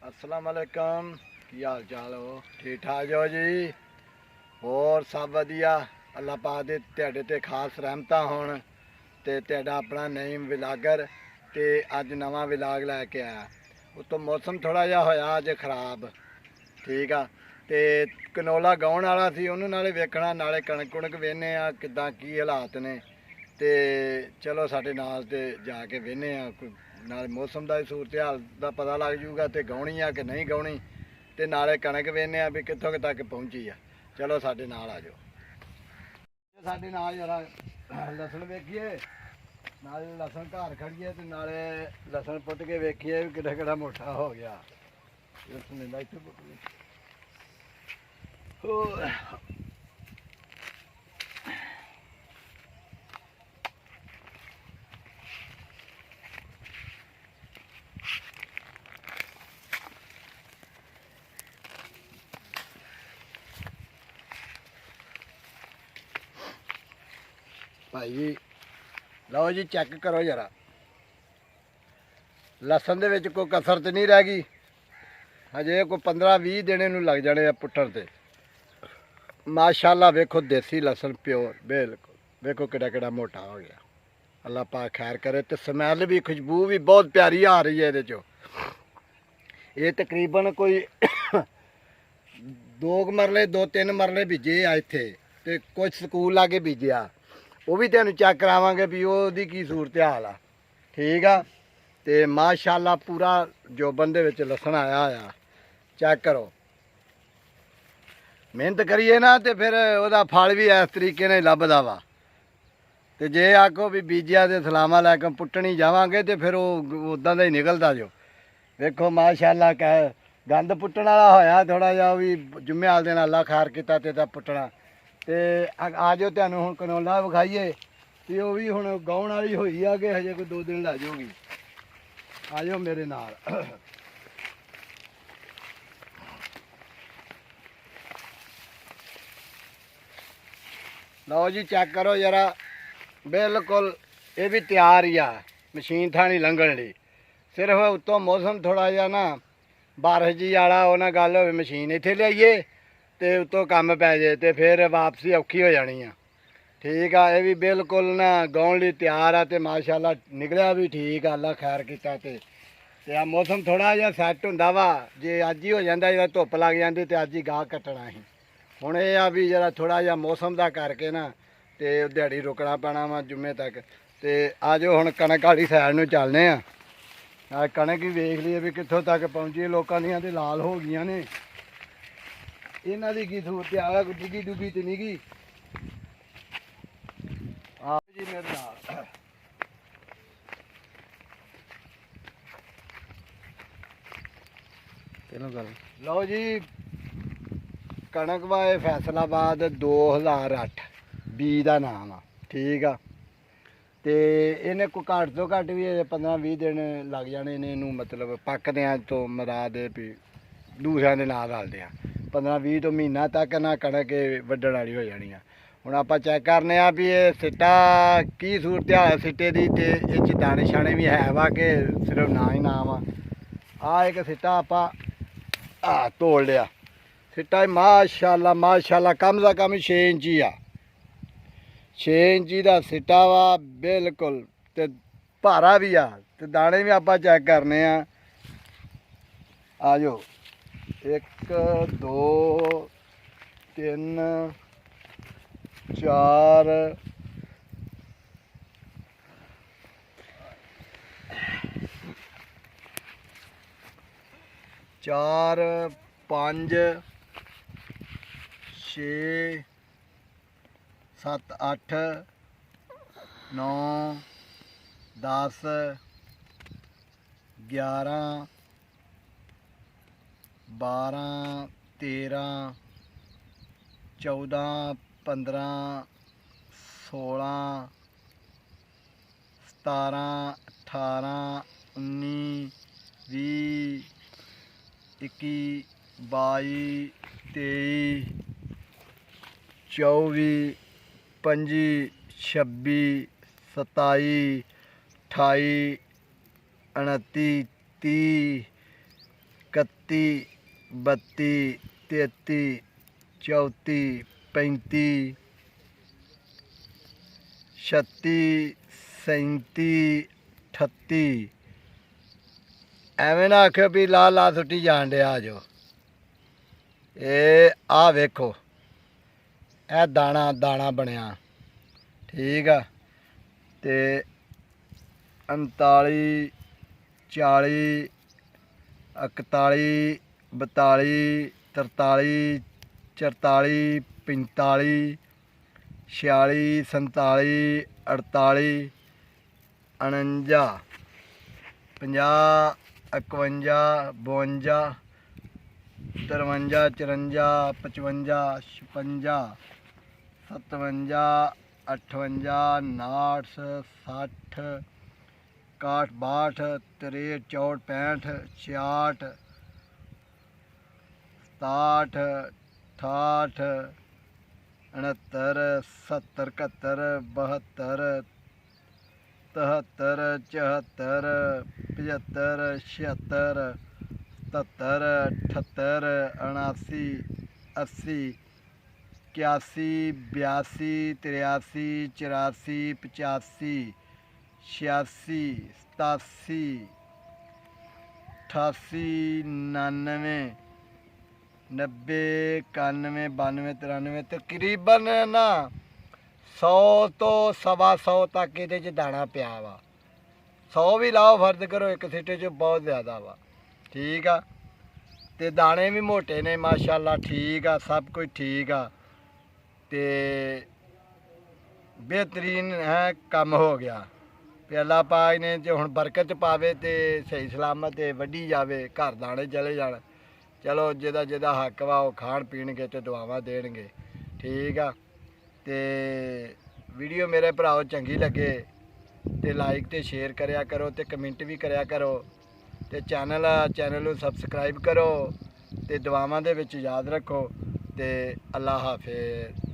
अस्सलाम वालेकुम। की हाल चाल हो? ठीक ठाक हो जी? होर सब वधिया। अल्लाह पाक दे तुहाडे ते खास रहमतां होण ते तुहाडा अपना नईम विलागर ते अज नवां विलाग लैके आया। उत्तों मौसम थोड़ा जिहा होया अज खराब, ठीक आ। ते कनोला गाउण वाला सी, उन्होंने नाले वेखना नाले कणक कुणक वेहने आ किदां की हालात ने। ते चलो साडे नाल ते जाके वेहने आ, नाले मौसम का सूरत हाल का पता लग जूगा तो गाउणी आ कि नहीं गाउणी, ते नाले कणक वेहने आ भी कित्थों तक पहुंची आ। चलो साडे नाल आ जाओ, साडे नाल जरा लसन वेखिए, नाले लसन घर खड़िए ते नाले लसन पुट के वेखिए भी किड्डा किड्डा मोटा हो गया। लसन इत्थे पुट भाई जी। लो जी चेक करो जरा, लसन दे कोई कसर तो नहीं रह गई। हजे कोई 15-20 दिन इनू लग जाने आ पुट्टन ते। माशाल्लाह वेखो देसी लसन प्योर बिल्कुल, वेखो किड्डा किड्डा मोटा हो गया। अल्लाह पाक खैर करे। तो स्मैल भी खुशबू भी बहुत प्यारी आ रही है ये। ये तकरीबन कोई 2 मरले 2-3 मरले बीजे आ इत्थे, ते कुछ स्कूल लागे बीजिया। वो भी तेन चेक करावांगे भी ओहदी की सूरत हाल आ, ठीक आ। ते माशाल्लाह पूरा जोबन दे विच लसन आया होया, चेक करो। मेहनत करिए ना तो फिर वह फल भी इस तरीके ने लभदा वा। तो जे आखो भी बीजिया तो सलामा लैकम पुट्टनी जावांगे तो फिर वो उदा का ही निकलता जो। वेखो माशाल्लाह कह गंद पुट्टन वाला होया थोड़ा जिहा भी जुम्मे वाले दिन अल्लाह खैर किता ते पुट्टना। तो आ जाओ तुहानू हुण कनोला विखाइए, तो वह भी हुण गाउण वाली होई आ कि हजे कोई 2 दिन लै जाऊगी। आ जाओ मेरे नाल। लो जी चेक करो जरा, बिल्कुल ये भी तैयार ही आ मशीन थानी लंघण लई। सिर्फ उत्तों मौसम थोड़ा जिहा ना बारिश जी वाला वो ना गल हो मशीन इत्थे लियाइए तो उत्तों कम पै जाए तो फिर वापसी औखी हो जानी आ, ठीक आ। ये भी बिल्कुल ना गाउण लई तैयार आ ते माशाल्लाह निकलिया भी ठीक आ, अल्लाह खैर किता ते आ मौसम थोड़ा जिहा सैट हुंदा वा। जे अज ही हो जांदा जे धुप्प लग जाती तो अज ही गाह कट्टना ही। हुण ये आ भी जरा थोड़ा जिहा मौसम का करके ना तो दिहाड़ी रुकना पैना वा जुम्मे तक। तो आ जाओ हुण कणक वाली साइड नूं चलने आ। कणक ही वेख लीए भी कित्थों तक पहुंची। लोकां दियां ते लाल हो गईयां ने, इन्हां दी की सूरत हाल है? डिगी डुगी तो नहीं गई? आ जी मेरे नाल। लो जी कणक वा फैसलाबाद 2008 बी का नाम आ, ठीक आ। तो इन्हें कोई घट तो घट भी 15-20 दिन लग जाने ने इनू, मतलब पकद्या तो मराद भी दूसरों के नाल रलदे 15-20 तो महीना तक ना कणक वड्डण वाली हो जानी आ। हुण आपां चेक करने आ भी ये सिट्टा की सूरत हाल है सिट्टे दी, ते इह दाने शाने भी है वा कि सिर्फ ना ही नाम आ। एक सिट्टा आपां तोड़ लिया। सिट्टा माशाल्लाह माशाल्लाह कम से कम 6 इंची आ, 6 इंची का सिट्टा वा बिल्कुल। तो भारा भी आ, तो दाने भी आप चेक करने आ जाओ। 1 2 3 4 4 5 6 7 8 9 10 11 12 13 14 15 16 17 18 19 20 21 22 23 24 25 26 27 28 29 30 31 32 33 34 35 36 37 38 ਐਵੇਂ ਨਾ ਆਖਿਓ ਵੀ ਲਾ ਲਾ ਸੁੱਟੀ ਜਾਣ ਡਿਆ ਜੋ ਇਹ ਆ ਵੇਖੋ ਇਹ ਦਾਣਾ ਦਾਣਾ ਬਣਿਆ ਠੀਕ ਆ ਤੇ 39 40 41 42 43 44 45 46 47 48 49 50 51 52 53 54 55 56 57 58 59 60 61 62 63 64 65 66 67 68 69 70 71 72 73 74 75 76 78 80 81 82 83 84 85 86 87 88 99 90 91 92 93 ਤਕਰੀਬਨ ਨਾ 100 ਤੋਂ 125 ਤੱਕ ਇਹਦੇ 'ਚ ਦਾਣਾ ਪਿਆ ਵਾ 100 ਵੀ ਲਾਓ ਫਰਜ਼ ਕਰੋ ਇੱਕ ਸਿੱਟੇ 'ਚ ਬਹੁਤ ਜ਼ਿਆਦਾ ਵਾ ਠੀਕ ਆ ਤੇ ਦਾਣੇ ਵੀ ਮੋਟੇ ਨੇ ਮਾਸ਼ਾਅੱਲਾ ਠੀਕ ਆ ਸਭ ਕੁਝ ਠੀਕ ਆ ਤੇ ਬਿਹਤਰੀਨ ਹੈ ਕੰਮ ਹੋ ਗਿਆ ਤੇ ਅੱਲਾਹ ਪਾਕ ਨੇ ਜੇ ਹੁਣ ਬਰਕਤ ਪਾਵੇ ਤੇ ਸਹੀ ਸਲਾਮਤ ਤੇ ਵੱਢੀ ਜਾਵੇ ਘਰ ਦਾਣੇ ਚਲੇ ਜਾਣ ਚਲੋ ਜਿਹਦਾ ਹੱਕ ਵਾ ਉਹ ਖਾਣ ਪੀਣਗੇ ਤੇ ਦੁਆਵਾਂ ਦੇਣਗੇ ਠੀਕ ਆ ਤੇ ਵੀਡੀਓ ਮੇਰੇ ਭਰਾਓ ਚੰਗੀ ਲੱਗੇ ਤੇ ਲਾਈਕ ਤੇ ਸ਼ੇਅਰ ਕਰਿਆ ਕਰੋ ਤੇ ਕਮੈਂਟ ਵੀ ਕਰਿਆ ਕਰੋ ਤੇ ਚੈਨਲ ਨੂੰ ਸਬਸਕ੍ਰਾਈਬ ਕਰੋ ਤੇ ਦੁਆਵਾਂ ਦੇ ਵਿੱਚ ਯਾਦ ਰੱਖੋ ਤੇ ਅੱਲਾਹ ਹਾਫਿਜ਼।